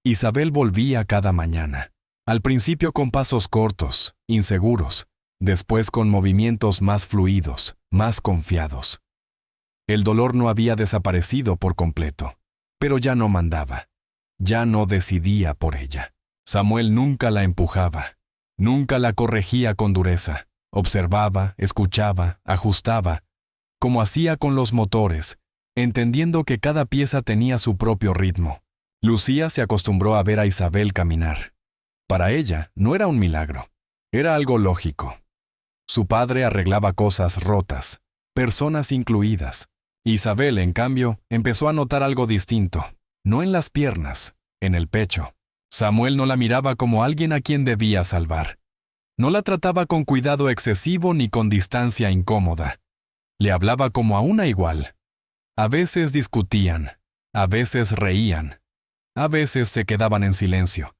Isabel volvía cada mañana, al principio con pasos cortos, inseguros, después con movimientos más fluidos, más confiados. El dolor no había desaparecido por completo, pero ya no mandaba, ya no decidía por ella. Samuel nunca la empujaba, nunca la corregía con dureza. Observaba, escuchaba, ajustaba, como hacía con los motores, entendiendo que cada pieza tenía su propio ritmo. Lucía se acostumbró a ver a Isabel caminar. Para ella no era un milagro, era algo lógico. Su padre arreglaba cosas rotas, personas incluidas. Isabel, en cambio, empezó a notar algo distinto, no en las piernas, en el pecho. Samuel no la miraba como alguien a quien debía salvar. No la trataba con cuidado excesivo ni con distancia incómoda. Le hablaba como a una igual. A veces discutían, a veces reían, a veces se quedaban en silencio,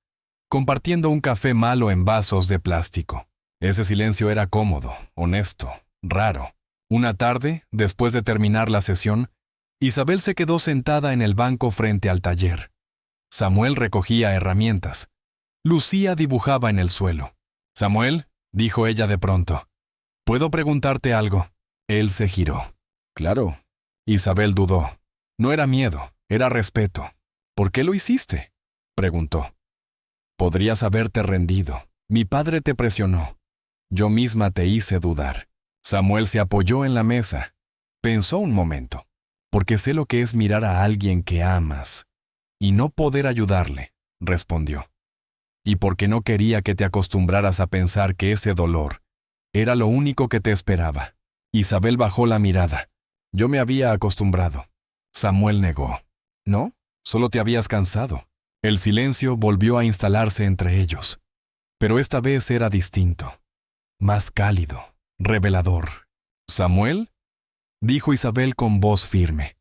compartiendo un café malo en vasos de plástico. Ese silencio era cómodo, honesto, raro. Una tarde, después de terminar la sesión, Isabel se quedó sentada en el banco frente al taller. Samuel recogía herramientas. Lucía dibujaba en el suelo. «Samuel», dijo ella de pronto, «¿puedo preguntarte algo?» Él se giró. «Claro». Isabel dudó. No era miedo, era respeto. «¿Por qué lo hiciste?», preguntó. «Podrías haberte rendido. Mi padre te presionó. Yo misma te hice dudar». Samuel se apoyó en la mesa. Pensó un momento. «Porque sé lo que es mirar a alguien que amas y no poder ayudarle», respondió. «Y porque no quería que te acostumbraras a pensar que ese dolor era lo único que te esperaba». Isabel bajó la mirada. «Yo me había acostumbrado». Samuel negó. «No, solo te habías cansado». El silencio volvió a instalarse entre ellos. Pero esta vez era distinto. Más cálido, revelador. «¿Samuel?», dijo Isabel con voz firme.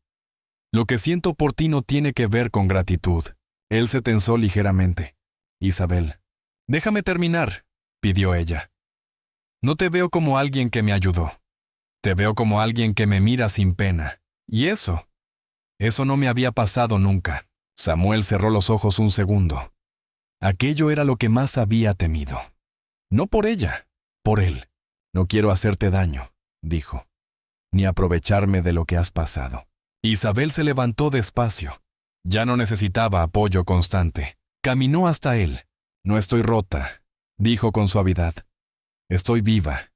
«Lo que siento por ti no tiene que ver con gratitud». Él se tensó ligeramente. «Isabel, déjame terminar», pidió ella. «No te veo como alguien que me ayudó. Te veo como alguien que me mira sin pena. Y eso no me había pasado nunca». Samuel cerró los ojos un segundo. Aquello era lo que más había temido. No por ella, por él. «No quiero hacerte daño», dijo, «ni aprovecharme de lo que has pasado». Isabel se levantó despacio. Ya no necesitaba apoyo constante. Caminó hasta él. «No estoy rota», dijo con suavidad. «Estoy viva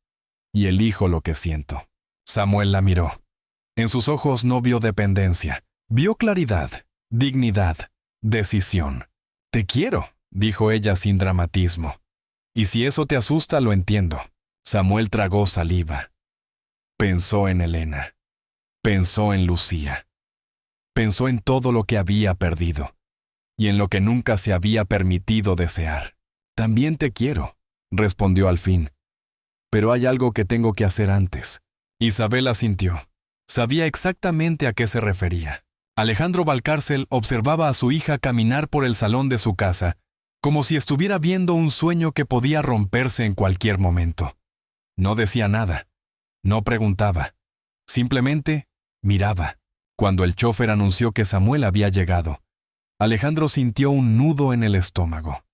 y elijo lo que siento». Samuel la miró. En sus ojos no vio dependencia. Vio claridad, dignidad, decisión. «Te quiero», dijo ella sin dramatismo. «Y si eso te asusta, lo entiendo». Samuel tragó saliva. Pensó en Elena. Pensó en Lucía. Pensó en todo lo que había perdido y en lo que nunca se había permitido desear. «También te quiero», respondió al fin. «Pero hay algo que tengo que hacer antes». Isabel asintió. Sabía exactamente a qué se refería. Alejandro Valcárcel observaba a su hija caminar por el salón de su casa, como si estuviera viendo un sueño que podía romperse en cualquier momento. No decía nada, no preguntaba, simplemente miraba. Cuando el chófer anunció que Samuel había llegado, Alejandro sintió un nudo en el estómago.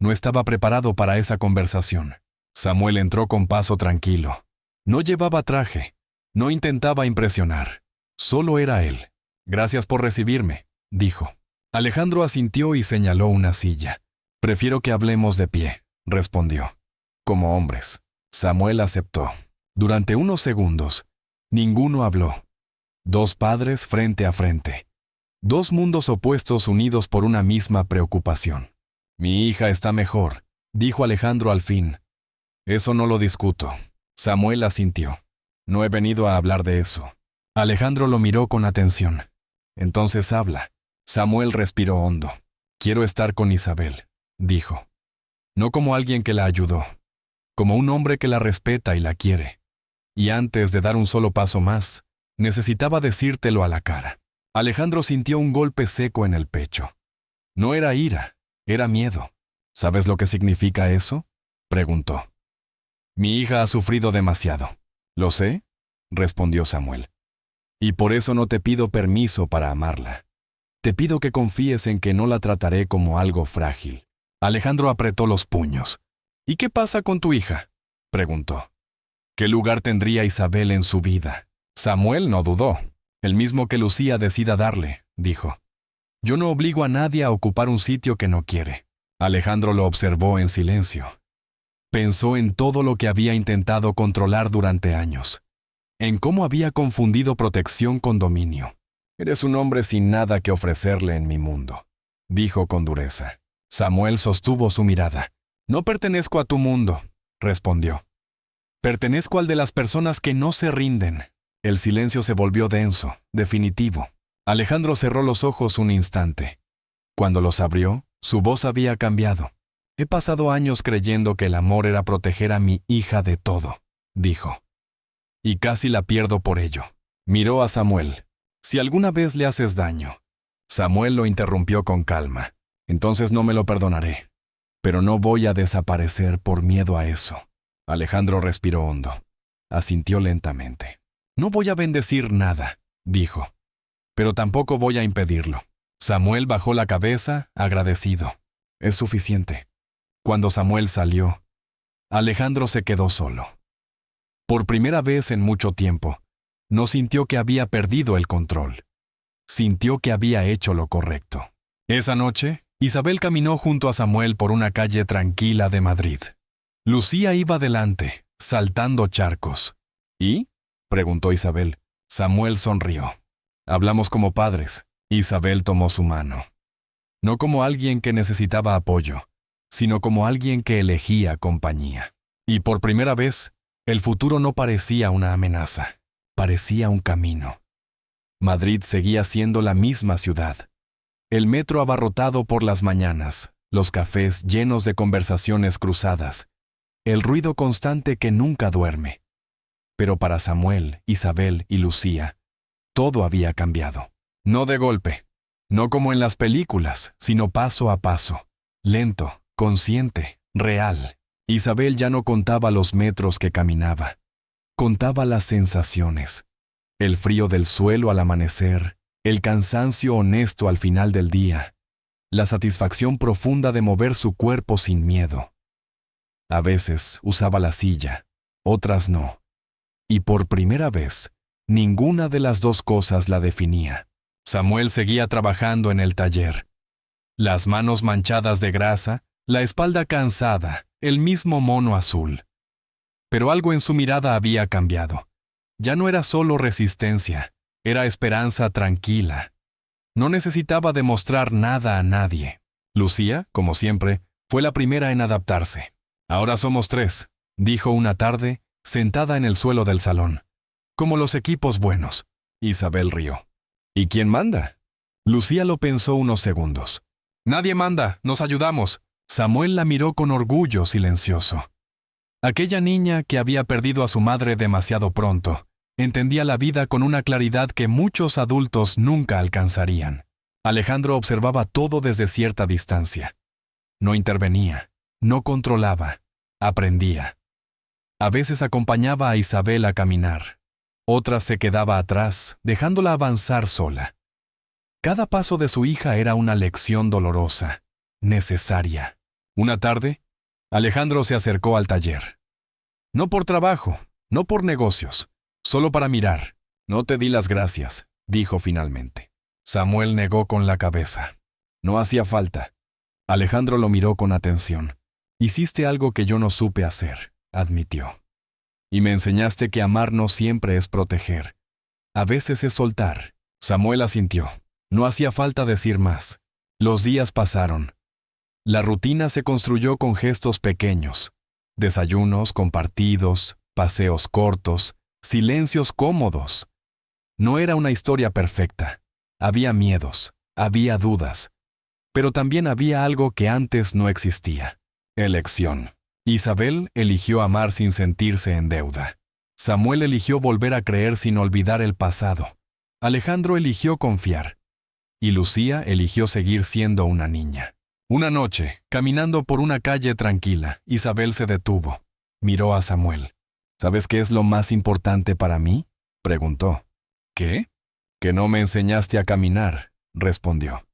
No estaba preparado para esa conversación. Samuel entró con paso tranquilo. No llevaba traje, no intentaba impresionar. Solo era él. «Gracias por recibirme», dijo. Alejandro asintió y señaló una silla. Prefiero que hablemos de pie, respondió. Como hombres. Samuel aceptó. Durante unos segundos, ninguno habló. Dos padres frente a frente. Dos mundos opuestos unidos por una misma preocupación. Mi hija está mejor, dijo Alejandro al fin. Eso no lo discuto. Samuel asintió. No he venido a hablar de eso. Alejandro lo miró con atención. Entonces habla. Samuel respiró hondo. Quiero estar con Isabel, dijo. No como alguien que la ayudó, como un hombre que la respeta y la quiere. Y antes de dar un solo paso más, necesitaba decírtelo a la cara. Alejandro sintió un golpe seco en el pecho. No era ira, era miedo. ¿Sabes lo que significa eso?, preguntó. Mi hija ha sufrido demasiado. ¿Lo sé?, respondió Samuel. Y por eso no te pido permiso para amarla. Te pido que confíes en que no la trataré como algo frágil. Alejandro apretó los puños. ¿Y qué pasa con tu hija?, preguntó. ¿Qué lugar tendría Isabel en su vida? Samuel no dudó. El mismo que Lucía decida darle, dijo. Yo no obligo a nadie a ocupar un sitio que no quiere. Alejandro lo observó en silencio. Pensó en todo lo que había intentado controlar durante años, en cómo había confundido protección con dominio. Eres un hombre sin nada que ofrecerle en mi mundo, dijo con dureza. Samuel sostuvo su mirada. No pertenezco a tu mundo, respondió. Pertenezco al de las personas que no se rinden. El silencio se volvió denso, definitivo. Alejandro cerró los ojos un instante. Cuando los abrió, su voz había cambiado. He pasado años creyendo que el amor era proteger a mi hija de todo, dijo. Y casi la pierdo por ello. Miró a Samuel. Si alguna vez le haces daño. Samuel lo interrumpió con calma. Entonces no me lo perdonaré. Pero no voy a desaparecer por miedo a eso. Alejandro respiró hondo. Asintió lentamente. No voy a bendecir nada, dijo. Pero tampoco voy a impedirlo. Samuel bajó la cabeza, agradecido. Es suficiente. Cuando Samuel salió, Alejandro se quedó solo. Por primera vez en mucho tiempo, no sintió que había perdido el control. Sintió que había hecho lo correcto. Esa noche, Isabel caminó junto a Samuel por una calle tranquila de Madrid. Lucía iba delante, saltando charcos. ¿Y?, preguntó Isabel. Samuel sonrió. Hablamos como padres. Isabel tomó su mano. No como alguien que necesitaba apoyo, sino como alguien que elegía compañía. Y por primera vez, el futuro no parecía una amenaza, parecía un camino. Madrid seguía siendo la misma ciudad. El metro abarrotado por las mañanas, los cafés llenos de conversaciones cruzadas, el ruido constante que nunca duerme. Pero para Samuel, Isabel y Lucía, todo había cambiado. No de golpe, no como en las películas, sino paso a paso, lento, consciente, real. Isabel ya no contaba los metros que caminaba, contaba las sensaciones, el frío del suelo al amanecer, el cansancio honesto al final del día, la satisfacción profunda de mover su cuerpo sin miedo. A veces usaba la silla, otras no, y por primera vez, ninguna de las dos cosas la definía. Samuel seguía trabajando en el taller. Las manos manchadas de grasa, la espalda cansada, el mismo mono azul. Pero algo en su mirada había cambiado. Ya no era solo resistencia, era esperanza tranquila. No necesitaba demostrar nada a nadie. Lucía, como siempre, fue la primera en adaptarse. Ahora somos 3, dijo una tarde, sentada en el suelo del salón. Como los equipos buenos. Isabel rió. ¿Y quién manda? Lucía lo pensó unos segundos. Nadie manda, nos ayudamos. Samuel la miró con orgullo silencioso. Aquella niña que había perdido a su madre demasiado pronto, entendía la vida con una claridad que muchos adultos nunca alcanzarían. Alejandro observaba todo desde cierta distancia. No intervenía, no controlaba, aprendía. A veces acompañaba a Isabel a caminar. Otras se quedaba atrás, dejándola avanzar sola. Cada paso de su hija era una lección dolorosa, necesaria. Una tarde, Alejandro se acercó al taller. No por trabajo, no por negocios, solo para mirar. No te di las gracias, dijo finalmente. Samuel negó con la cabeza. No hacía falta. Alejandro lo miró con atención. Hiciste algo que yo no supe hacer, admitió. Y me enseñaste que amar no siempre es proteger. A veces es soltar. Samuel asintió. No hacía falta decir más. Los días pasaron. La rutina se construyó con gestos pequeños. Desayunos compartidos, paseos cortos, silencios cómodos. No era una historia perfecta. Había miedos, había dudas. Pero también había algo que antes no existía. Elección. Isabel eligió amar sin sentirse en deuda. Samuel eligió volver a creer sin olvidar el pasado. Alejandro eligió confiar. Y Lucía eligió seguir siendo una niña. Una noche, caminando por una calle tranquila, Isabel se detuvo. Miró a Samuel. ¿Sabes qué es lo más importante para mí?, preguntó. ¿Qué? Que no me enseñaste a caminar, respondió.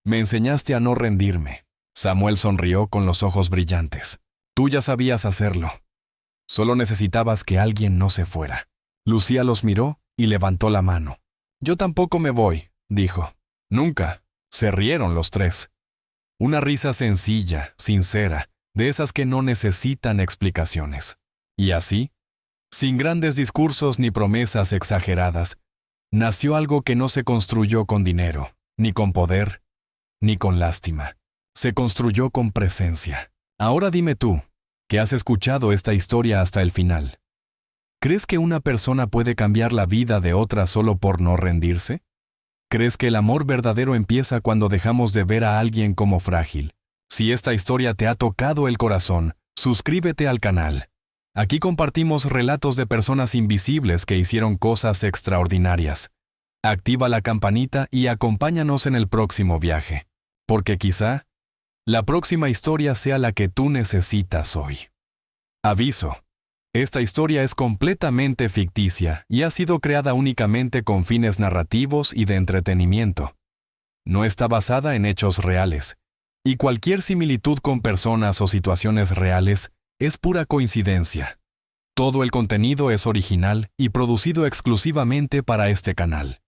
Me enseñaste a no rendirme. Samuel sonrió con los ojos brillantes. Tú ya sabías hacerlo. Solo necesitabas que alguien no se fuera. Lucía los miró y levantó la mano. Yo tampoco me voy, dijo. Nunca. Se rieron los tres. Una risa sencilla, sincera, de esas que no necesitan explicaciones. Y así, sin grandes discursos ni promesas exageradas, nació algo que no se construyó con dinero, ni con poder, ni con lástima. Se construyó con presencia. Ahora dime tú, que has escuchado esta historia hasta el final. ¿Crees que una persona puede cambiar la vida de otra solo por no rendirse? ¿Crees que el amor verdadero empieza cuando dejamos de ver a alguien como frágil? Si esta historia te ha tocado el corazón, suscríbete al canal. Aquí compartimos relatos de personas invisibles que hicieron cosas extraordinarias. Activa la campanita y acompáñanos en el próximo viaje, porque quizá la próxima historia sea la que tú necesitas hoy. Aviso. Esta historia es completamente ficticia y ha sido creada únicamente con fines narrativos y de entretenimiento. No está basada en hechos reales, y cualquier similitud con personas o situaciones reales es pura coincidencia. Todo el contenido es original y producido exclusivamente para este canal.